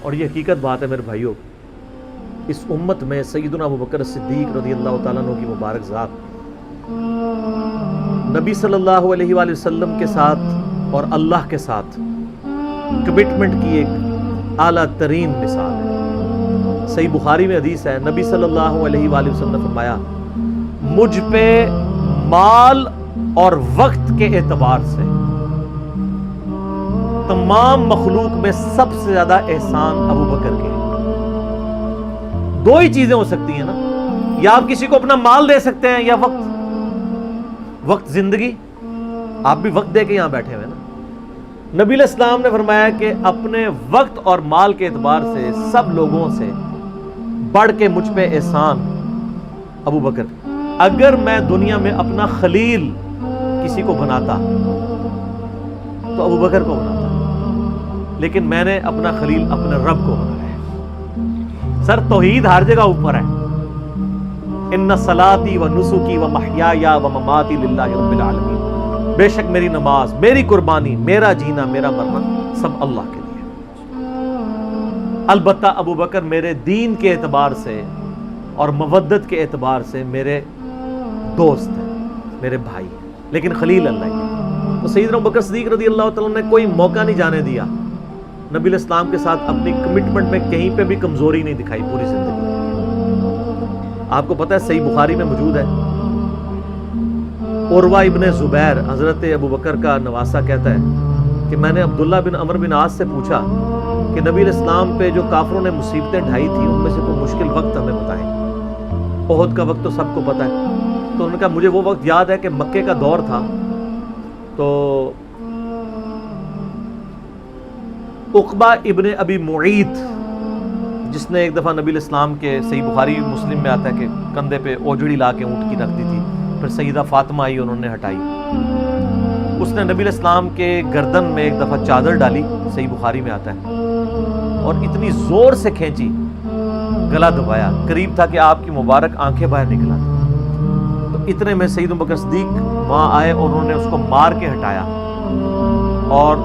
اور یہ حقیقت بات ہے میرے بھائیوں، اس امت میں سیدنا ابوبکر صدیق رضی اللہ تعالیٰ عنہ کی مبارک ذات نبی صلی اللہ علیہ وآلہ وسلم کے ساتھ اور اللہ کے ساتھ کمٹمنٹ کی ایک اعلیٰ ترین مثال ہے۔ صحیح بخاری میں حدیث ہے، نبی صلی اللہ علیہ وآلہ وسلم نے فرمایا، مجھ پہ مال اور وقت کے اعتبار سے تمام مخلوق میں سب سے زیادہ احسان ابوبکر کے۔ دو ہی چیزیں ہو سکتی ہیں نا، یا آپ کسی کو اپنا مال دے سکتے ہیں یا وقت زندگی۔ آپ بھی وقت دے کے یہاں بیٹھے ہوئے نا۔ نبی علیہ السلام نے فرمایا کہ اپنے وقت اور مال کے اعتبار سے سب لوگوں سے بڑھ کے مجھ پہ احسان ابوبکر۔ اگر میں دنیا میں اپنا خلیل کسی کو بناتا تو ابوبکر کو بناتا، لیکن میں نے اپنا خلیل اپنے رب کو بنایا ہے۔ سر توحید ہر جگہ اوپر ہے۔ ان صلاتی و نسکی و محیایا و مماتی للہ رب العالمین، بے شک میری نماز، میری قربانی، میرا جینا، میرا مرنا سب اللہ کے لیے۔ البتہ ابوبکر میرے دین کے اعتبار سے اور مودت کے اعتبار سے میرے دوست ہیں، میرے بھائی ہیں، لیکن خلیل اللہ ہی۔ تو سیدنا ابوبکر صدیق رضی اللہ تعالیٰ نے کوئی موقع نہیں جانے دیا نبی علیہ السلام کے ساتھ اپنی کمٹمنٹ میں کہیں پہ بھی کمزوری نہیں دکھائی پوری زندگی۔ آپ کو پتہ ہے صحیح بخاری میں موجود ہے، عروہ ابن زبیر حضرت ابوبکر کا نواسہ کہتا ہے کہ میں نے عبداللہ بن عمر بن عاص سے پوچھا کہ نبی علیہ السلام پہ جو کافروں نے مصیبتیں ڈھائی تھی ان میں سے کوئی مشکل وقت ہمیں بتائیں۔ احد کا وقت تو سب کو پتہ ہے، تو انہوں نے کہا مجھے وہ وقت یاد ہے کہ مکے کا دور تھا، تو عقبہ ابن ابی معیط جس نے ایک دفعہ نبی علیہ السلام کے، صحیح بخاری مسلم میں آتا ہے کہ کندھے پہ اوجڑی لا کے اونٹ کی رکھ دی تھی، پھر سیدہ فاطمہ آئی انہوں نے ہٹائی، اس نے نبی علیہ السلام کے گردن میں ایک دفعہ چادر ڈالی، صحیح بخاری میں آتا ہے، اور اتنی زور سے کھینچی گلا دبایا، قریب تھا کہ آپ کی مبارک آنکھیں باہر نکل آتی۔ تو اتنے میں سیدنا ابوبکر صدیق وہاں آئے اور انہوں نے اس کو مار کے ہٹایا، اور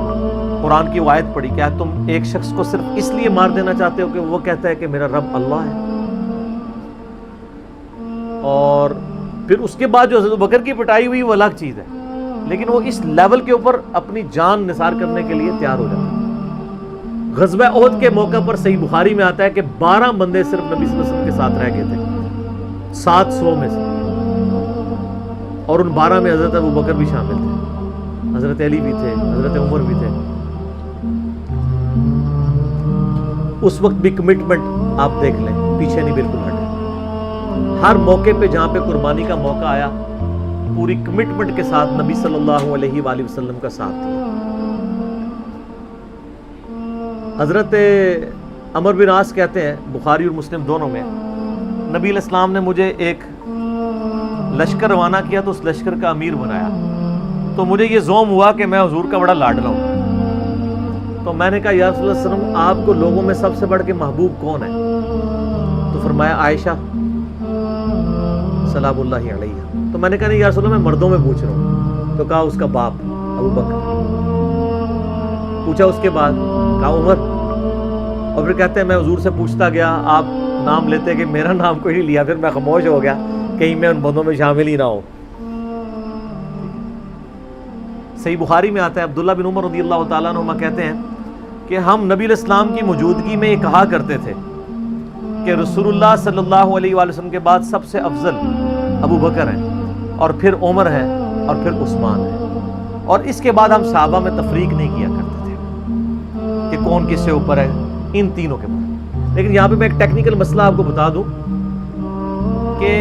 قرآن کی وہ آیت پڑھی، کیا تم ایک شخص کو صرف اس لیے مار دینا چاہتے ہو کہ وہ کہتا ہے کہ میرا رب اللہ ہے؟ اور پھر اس کے بعد جو حضرت ابوبکر کی پٹائی ہوئی وہ الگ چیز ہے، لیکن وہ اس لیول کے اوپر اپنی جان نثار کرنے کے لیے تیار ہو جاتا ہے۔ غزوہ احد کے موقع پر صحیح بخاری میں آتا ہے کہ 12 بندے صرف نبی صلی اللہ علیہ وسلم کے ساتھ رہ گئے تھے 700 میں سے، اور ان 12 میں حضرت ابوبکر بھی شامل تھے، حضرت علی بھی تھے، حضرت عمر بھی تھے۔ اس وقت بھی کمٹمنٹ آپ دیکھ لیں، پیچھے نہیں بالکل ہٹے۔ ہر موقع پہ جہاں پہ قربانی کا موقع آیا پوری کمٹمنٹ کے ساتھ نبی صلی اللہ علیہ وآلہ وسلم کا ساتھ دیا۔ حضرت عمر بن عاص کہتے ہیں بخاری اور مسلم دونوں میں، نبی علیہ السلام نے مجھے ایک لشکر روانہ کیا تو اس لشکر کا امیر بنایا، تو مجھے یہ زوم ہوا کہ میں حضور کا بڑا لاڈلا ہوں۔ تو میں نے کہا یا رسول اللہ صلی اللہ علیہ وسلم آپ کو لوگوں میں سب سے بڑھ کے محبوب کون ہے؟ تو فرمایا عائشہ سلام اللہ علیہ۔ تو میں نے کہا نہیں یا رسول اللہ میں مردوں میں پوچھ رہا ہوں، تو کہا اس کا باپ ابوبکر۔ پوچھا اس کے بعد، کہا عمر، اور پھر کہتے ہیں میں حضور سے پوچھتا گیا، آپ نام لیتے کہ میرا نام کوئی نہیں لیا، پھر میں خاموش ہو گیا کہیں میں ان بندوں میں شامل ہی نہ ہوں۔ صحیح بخاری میں آتا ہے عبداللہ بن عمر رضی اللہ تعالیٰ عنہما کہتے ہیں کہ ہم نبی علیہ السلام کی موجودگی میں یہ کہا کرتے تھے کہ رسول اللہ صلی اللہ علیہ وآلہ وسلم کے بعد سب سے افضل ابوبکر ہیں، اور پھر عمر ہے، اور پھر عثمان ہے، اور اس کے بعد ہم صحابہ میں تفریق نہیں کیا کرتے تھے کہ کون کس سے اوپر ہے، ان تینوں کے بعد۔ لیکن یہاں پہ میں ایک ٹیکنیکل مسئلہ آپ کو بتا دوں کہ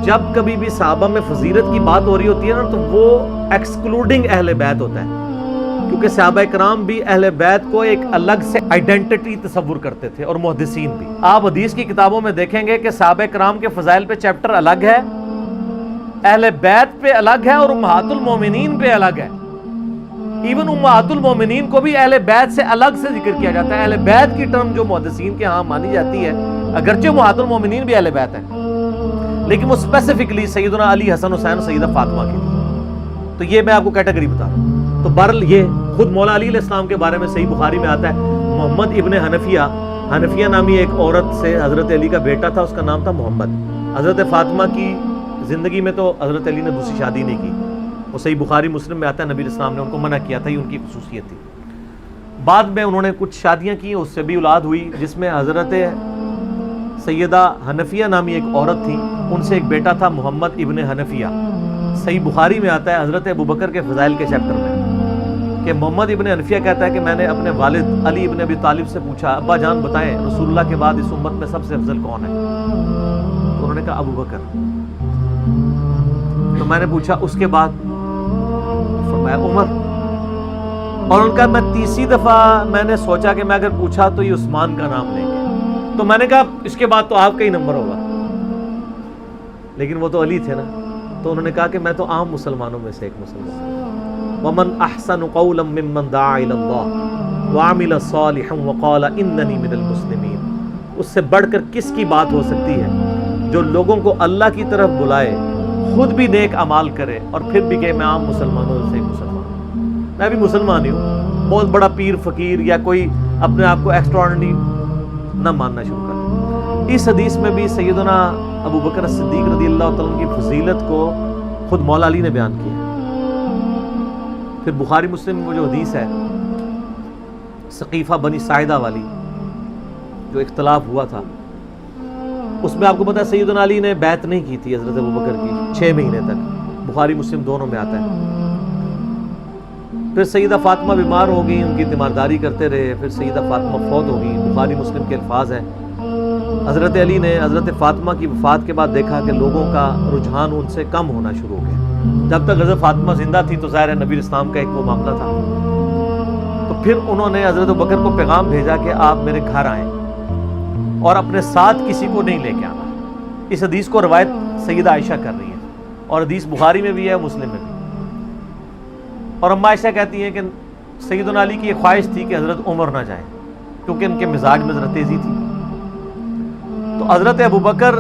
جب کبھی بھی صحابہ میں فضیلت کی بات ہو رہی ہوتی ہے نا، تو وہ ایکسکلوڈنگ اہل بیت ہوتا ہے، کیونکہ صحابہ کرام بھی اہل بیت کو ایک الگ سے آئیڈینٹی تصور کرتے تھے، اور محدثین بھی۔ آپ حدیث کی کتابوں میں دیکھیں گے کہ صحابہ کرام کے فضائل پہ چیپٹر الگ ہے، اہل بیت پہ الگ ہے، اور امہات المومنین پہ الگ ہے۔ ایون امہات المومنین کو بھی اہل بیت سے الگ سے ذکر کیا جاتا ہے۔ اہل بیت کی ٹرم جو محدثین کے ہاں مانی جاتی ہے، اگرچہ امہات المومنین بھی اہل بیت ہیں، لیکن وہ اسپیسیفکلی سیدنا علی، حسن، حسین، سیدہ فاطمہ کے لیے۔ تو یہ میں آپ کو کیٹیگری بتا رہا ہوں۔ تو بہرحال یہ خود مولا علی علیہ السلام کے بارے میں صحیح بخاری میں آتا ہے، محمد ابن حنفیہ نامی ایک عورت سے حضرت علی کا بیٹا تھا، اس کا نام تھا محمد۔ حضرت فاطمہ کی زندگی میں تو حضرت علی نے دوسری شادی نہیں کی، وہ صحیح بخاری مسلم میں آتا ہے، نبی علیہ السلام نے ان کو منع کیا تھا، یہ ان کی خصوصیت تھی۔ بعد میں انہوں نے کچھ شادیاں کی، اس سے بھی اولاد ہوئی، جس میں حضرت سیدہ حنفیہ نامی ایک عورت تھی، ان سے ایک بیٹا تھا محمد ابن حنفیہ۔ صحیح بخاری میں آتا ہے حضرت ابوبکر کے فضائل کے چیپٹر میں کہ محمد ابن حنفیہ کہتا ہے کہ میں نے اپنے والد علی ابن ابی طالب سے پوچھا، ابا جان بتائیں رسول اللہ کے بعد اس امت میں سب سے افضل کون ہے؟ تو انہوں نے کہا ابوبکر۔ تو میں نے پوچھا اس کے بعد؟ فرمایا عمر۔ اور ان کا میں تیسری دفعہ میں نے سوچا کہ میں اگر پوچھا تو یہ عثمان کا نام لیں گے، تو میں نے کہا اس کے بعد تو آپ کا ہی نمبر ہوگا، لیکن وہ تو علی تھے نا۔ تو انہوں نے کہا کہ میں تو عام مسلمانوں میں سے ایک مسلمان ہوں۔ وَمَنْ أَحْسَنُ قَوْلًا مِّمَّنْ دَعَا إِلَى اللَّهِ وَعَمِلَ صَالِحًا وَقَالَ إِنَّنِي مِنَ الْمُسْلِمِينَ۔ اس سے بڑھ کر کس کی بات ہو سکتی ہے جو لوگوں کو اللہ کی طرف بلائے، خود بھی نیک اعمال کرے اور پھر بھی کہ میں عام مسلمانوں سے ایک مسلمان ہوں، میں بھی مسلمان ہی ہوں، بہت بڑا پیر فقیر یا کوئی اپنے آپ کو ایکسٹراڈنری نہ ماننا شروع کر دے۔ اس حدیث میں بھی سیدنا ابو بکر صدیق رضی اللہ تعالیٰ عنہ کی فضیلت کو خود مولا علی نے بیان کیا۔ پھر بخاری مسلم میں وہ جو حدیث ہے سقیفہ بنی ساعدہ والی، جو اختلاف ہوا تھا، اس میں آپ کو پتا ہے سیدنا علی نے بیعت نہیں کی تھی حضرت ابوبکر کی 6 مہینے تک، بخاری مسلم دونوں میں آتا ہے۔ پھر سیدہ فاطمہ بیمار ہو گئی، ان کی تیمارداری کرتے رہے، پھر سیدہ فاطمہ فوت ہو گئی۔ بخاری مسلم کے الفاظ ہیں حضرت علی نے حضرت فاطمہ کی وفات کے بعد دیکھا کہ لوگوں کا رجحان ان سے کم ہونا شروع ہو گیا۔ جب تک حضرت فاطمہ زندہ تھی تو ظاہر ہے نبی اسلام کا ایک وہ معاملہ تھا، تو پھر انہوں نے حضرت ابوبکر کو پیغام بھیجا کہ آپ میرے گھر آئیں اور اپنے ساتھ کسی کو نہیں لے کے آنا۔ اس حدیث کو روایت سیدہ عائشہ کر رہی ہے، اور حدیث بخاری میں بھی ہے، مسلم میں بھی۔ اور اماں عائشہ کہتی ہیں کہ سیدنا علی کی یہ خواہش تھی کہ حضرت عمر نہ جائیں، کیونکہ ان کے مزاج میں ذرا تیزی تھی۔ تو حضرت ابوبکر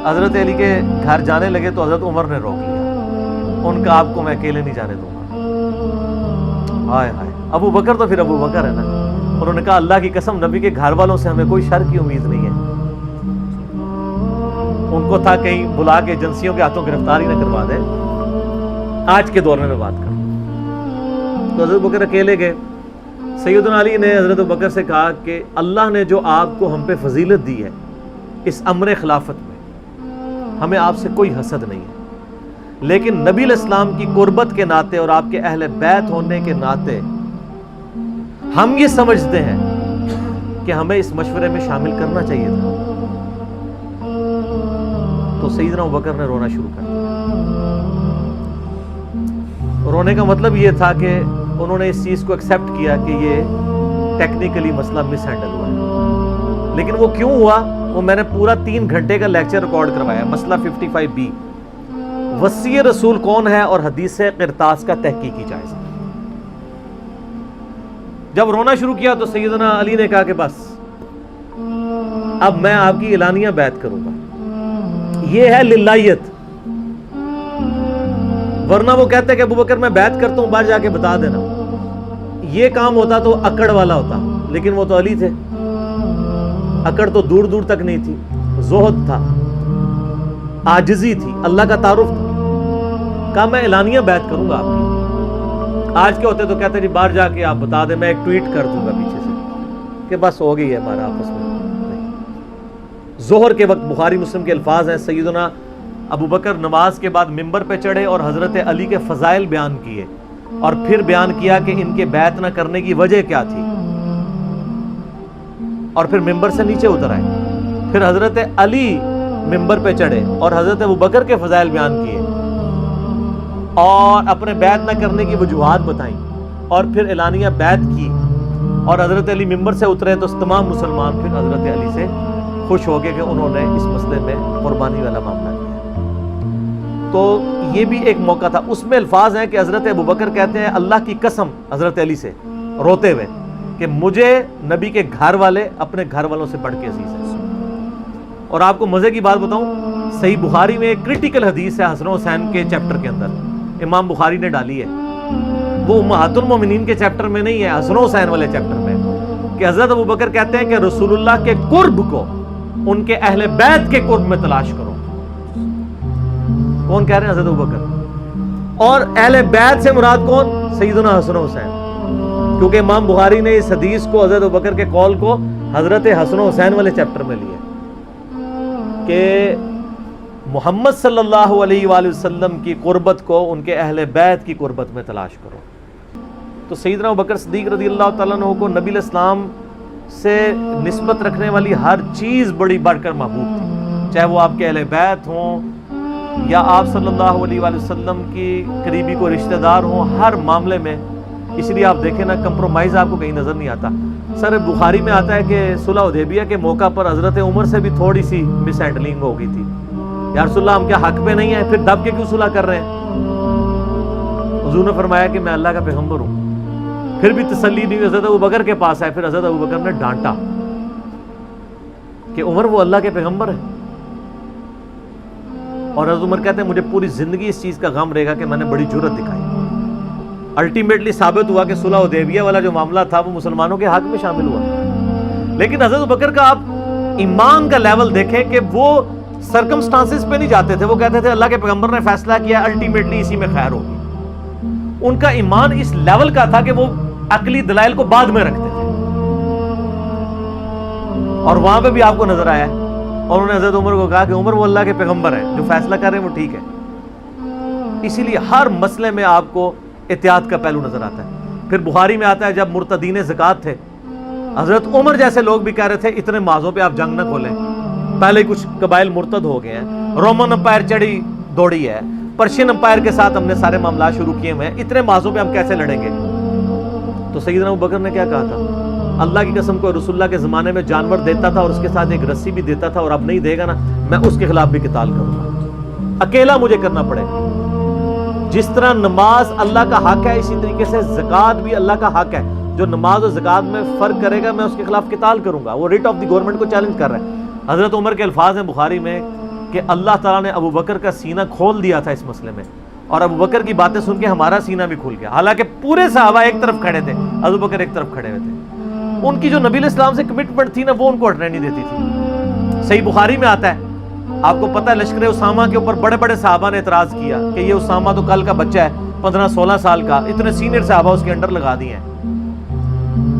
حضرت علی کے گھر جانے لگے تو حضرت عمر نے روک لیا، ان کا آپ کو میں اکیلے نہیں جانے دوں گا۔ ہائے ہائے، ابو بکر تو پھر ابو بکر ہے نا۔ انہوں نے کہا اللہ کی قسم نبی کے گھر والوں سے ہمیں کوئی شر کی امید نہیں ہے۔ ان کو تھا کہیں بلا کے ایجنسیوں کے ہاتھوں گرفتاری نہ کروا دے۔ آج کے دور میں بات کروں تو حضرت بکر اکیلے گئے۔ سیدنا علی نے حضرت بکر سے کہا کہ اللہ نے جو آپ کو ہم پہ فضیلت دی ہے اس امر خلافت میں، ہمیں آپ سے کوئی حسد نہیں ہے، لیکن نبی علیہ السلام کی قربت کے ناطے اور آپ کے اہل بیت ہونے کے ناطے ہم یہ سمجھتے ہیں کہ ہمیں اس مشورے میں شامل کرنا چاہیے تھا۔ تو سیدنا ابوبکر نے رونا شروع کر دیا۔ رونے کا مطلب یہ تھا کہ انہوں نے اس چیز کو ایکسیپٹ کیا کہ یہ ٹیکنیکلی مسئلہ مس ہینڈل ہوا ہے، لیکن وہ کیوں ہوا وہ میں نے پورا 3 گھنٹے کا لیکچر ریکارڈ کروایا۔ مسئلہ 55B، وصی رسول کون ہے اور حدیث قرطاس کا تحقیقی جائزہ۔ جب رونا شروع کیا تو سیدنا علی نے کہا کہ بس اب میں آپ کی اعلانیہ بیعت کروں گا، یہ ہے للہیت، ورنہ وہ کہتے کہ ابوبکر میں بیعت کرتا ہوں، باہر جا کے بتا دینا۔ یہ کام ہوتا تو اکڑ والا ہوتا، لیکن وہ تو علی تھے، اکڑ تو دور دور تک نہیں تھی، زہد تھا، عاجزی تھی، اللہ کا تعارف تھا۔ کہا میں اعلانیہ بیعت کروں گا آپ کی۔ آج کے ہوتے تو کہتے جی باہر جا کے آپ بتا دیں، میں ایک ٹویٹ کر دوں گا پیچھے سے کہ بس ہو گئی ہے ہمارا آپس میں۔ ظہر کے وقت بخاری مسلم کے الفاظ ہیں، سیدنا ابوبکر نماز کے بعد ممبر پہ چڑھے اور حضرت علی کے فضائل بیان کیے، اور پھر بیان کیا کہ ان کے بیعت نہ کرنے کی وجہ کیا تھی، اور پھر ممبر سے نیچے اتر آئے۔ پھر حضرت علی ممبر پہ چڑھے اور حضرت ابوبکر کے فضائل بیان کیے اور اپنے بیعت نہ کرنے کی وجوہات بتائیں، اور پھر اعلانیہ بیعت کی، اور حضرت علی ممبر سے اترے تو تمام مسلمان پھر حضرت علی سے خوش ہو گئے کہ انہوں نے اس مسئلے میں قربانی والا معاملہ کیا۔ تو یہ بھی ایک موقع تھا۔ اس میں الفاظ ہیں کہ حضرت ابوبکر کہتے ہیں اللہ کی قسم حضرت علی سے روتے ہوئے کہ مجھے نبی کے گھر والے اپنے گھر والوں سے بڑھ کے عزیز ہیں۔ اور آپ کو مزے کی بات بتاؤں، صحیح بخاری میں ایک کرٹیکل حدیث ہے حسن و حسین کے چیپٹر کے اندر، امام بخاری نے ڈالی ہے وہ امہات المومنین کے چیپٹر میں نہیں ہے، حسن و حسین والے چیپٹر میں، کہ حضرت ابوبکر کہتے ہیں کہ رسول اللہ کے قرب کو ان کے اہل بیت کے قرب میں تلاش کرو۔ کون کہہ رہے ہیں؟ حضرت ابوبکر۔ اور اہل بیت سے مراد کون؟ سیدنا حسن و حسین، کیونکہ امام بخاری نے اس حدیث کو، حضرت ابوبکر کے قول کو، حضرت حسن و حسین والے چیپٹر میں لیا کہ محمد صلی اللہ علیہ وآلہ وسلم کی قربت کو ان کے اہل بیت کی قربت میں تلاش کرو۔ تو سیدنا ابوبکر صدیق رضی اللہ تعالیٰ عنہ کو نبی الاسلام سے نسبت رکھنے والی ہر چیز بڑی بڑھ کر محبوب تھی، چاہے وہ آپ کے اہل بیت ہوں یا آپ صلی اللہ علیہ وآلہ وسلم کی قریبی کو رشتہ دار ہوں، ہر معاملے میں۔ اس لیے آپ دیکھیں نا، کمپرومائز آپ کو کہیں نظر نہیں آتا۔ سر بخاری میں آتا ہے کہ صلح حدیبیہ کے موقع پر حضرت عمر سے بھی تھوڑی سی مس ہینڈلنگ ہو گئی تھی، یا رسول اللہ ہم کیا حق پہ نہیں ہیں، پھر دب کے کیوں صلح کر رہے ہیں؟ حضور نے فرمایا کہ میں اللہ کا پیغمبر ہوں۔ پھر بھی تسلی نہیں ہوئی، حضرت ابوبکر کے پاس آئے، پھر حضرت ابوبکر نے ڈانٹا کہ عمر وہ اللہ کے پیغمبر ہے۔ اور حضرت عمر کہتے ہیں مجھے پوری زندگی اس چیز کا غم رہے گا کہ میں نے بڑی جرأت دکھائی۔ الٹیمیٹلی ثابت ہوا کہ صلح حدیبیہ والا جو معاملہ تھا وہ مسلمانوں کے حق میں شامل ہوا، لیکن حضرت ابوبکر کا آپ ایمان کا لیول دیکھیں کہ وہ سرکمسٹانسز پہ نہیں جاتے تھے، وہ کہتے تھے اللہ کے پیغمبر نے فیصلہ کیا، الٹیمیٹلی اسی میں خیر ہوگی۔ ان کا ایمان اس لیول کا تھا کہ وہ عقلی دلائل کو بعد میں رکھتے تھے، اور وہاں پہ بھی آپ کو نظر آیا ہے۔ اور انہوں نے حضرت عمر کو کہا کہ عمر وہ اللہ کے پیغمبر ہیں، جو فیصلہ کر رہے ہیں وہ ٹھیک ہے۔ اسی لیے ہر مسئلے میں آپ کو احتیاط کا پہلو نظر آتا ہے۔ پھر بخاری میں آتا ہے جب مرتدین زکوٰۃ تھے، حضرت عمر جیسے لوگ بھی کہہ رہے تھے اتنے مازوں پہ آپ جنگ نہ کھولیں، پہلے کچھ قبائل مرتد ہو گئے ہیں، رومن امپائر چڑھی دوڑی ہے، پرشین امپائر کے ساتھ ہم نے سارے معاملات شروع کیے ہوئے ہیں، اتنے مازوں پہ ہم کیسے لڑیں گے؟ تو سیدنا ابوبکر نے کیا کہا تھا؟ اللہ کی قسم کو رسول اللہ کے زمانے میں جانور دیتا تھا اور اس کے ساتھ ایک رسی بھی دیتا تھا، اور اب نہیں دے گا نا، میں اس کے خلاف بھی قتال کروں گا، اکیلا مجھے کرنا پڑے گا۔ جس طرح نماز اللہ کا حق ہے، اسی طریقے سے زکوٰۃ بھی اللہ کا حق ہے۔ جو نماز اور زکوٰۃ میں فرق کرے گا میں اس کے خلاف قتال کروں گا۔ وہ ریٹ آف دی گورنمنٹ کو چیلنج کر رہا ہے۔ حضرت عمر کے الفاظ ہیں بخاری میں کہ اللہ تعالیٰ نے ابوبکر کا سینہ کھول دیا تھا اس مسئلے میں، اور ابوبکر کی باتیں سن کے ہمارا سینہ بھی کھل گیا، حالانکہ پورے صحابہ ایک طرف کھڑے تھے، ابوبکر ایک طرف کھڑے ہوئے تھے۔ ان کی جو نبی علیہ السلام سے کمٹمنٹ تھی نا، وہ ان کو ہٹنے نہیں دیتی تھی۔ صحیح بخاری میں آتا ہے، آپ کو پتہ ہے لشکر اسامہ کے اوپر بڑے بڑے صحابہ نے اعتراض کیا کہ یہ اسامہ تو کل کا بچہ ہے، 15-16 سال کا، اتنے سینئر صحابہ اس کے انڈر لگا دیے ہیں۔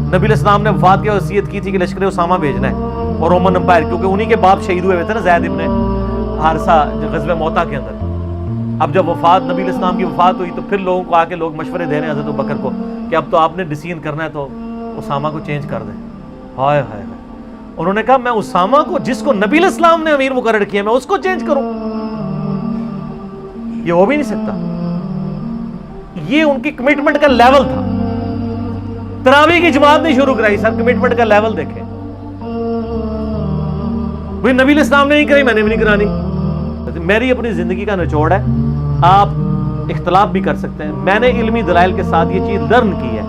نبی علیہ السلام نے وفات کی وصیت کی تھی کہ لشکر اسامہ بھیجنا ہے، اور رومن امپائر، کیونکہ انہی کے باپ شہید ہوئے تھے نا، زید ابن حارثہ غزوہ موتا کے اندر۔ اب جب وفات نبی علیہ السلام کی وفات ہوئی تو پھر لوگوں کو آ کے لوگ مشورے دے رہے ہیں حضرت ابوبکر کو کہ اب تو آپ نے ڈیسیژن کرنا ہے تو اسامہ کو چینج کر دیں۔ ہائے ہائے ہائے، انہوں نے کہا میں اسامہ کو، جس کو نبی علیہ السلام نے امیر مقرر کیا، میں اس کو چینج کروں؟ یہ ہو بھی نہیں سکتا۔ یہ ان کی کمٹمنٹ کا لیول تھا۔ تراویح کی جماعت نہیں شروع کرائی، سر کمٹمنٹ کا لیول دیکھیں۔ بھئی نبی علیہ السلام نے نہیں کرائی، میں نے بھی نہیں کرانی۔ میری اپنی زندگی کا نچوڑ ہے، آپ اختلاف بھی کر سکتے ہیں۔ میں نے علمی دلائل کے ساتھ یہ چیز لرن کی ہے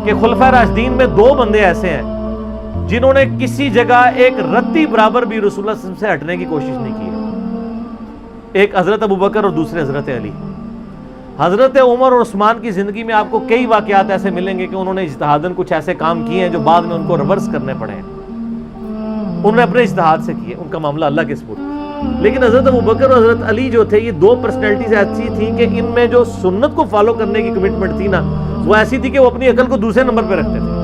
کہ خلفائے راشدین میں 2 بندے ایسے ہیں جنہوں نے کسی جگہ ایک رتی برابر بھی رسول اللہ صلی اللہ علیہ وسلم سے ہٹنے کی کوشش نہیں کی ہے۔ ایک حضرت ابوبکر اور دوسرے حضرت علی۔ حضرت عمر اور عثمان کی زندگی میں آپ کو کئی واقعات ایسے ملیں گے کہ انہوں نے اجتہاداً کچھ ایسے کام کیے ہیں جو بعد میں ان کو ریورس کرنے پڑے ہیں، انہوں نے اپنے اجتہاد سے کیے، ان کا معاملہ اللہ کے سپرد۔ لیکن حضرت ابوبکر اور حضرت علی جو تھے، یہ 2 پرسنالٹیز ایسی تھیں کہ ان میں جو سنت کو فالو کرنے کی کمٹمنٹ تھی نا، وہ ایسی تھی کہ وہ اپنی عقل کو دوسرے نمبر پہ رکھتے تھے۔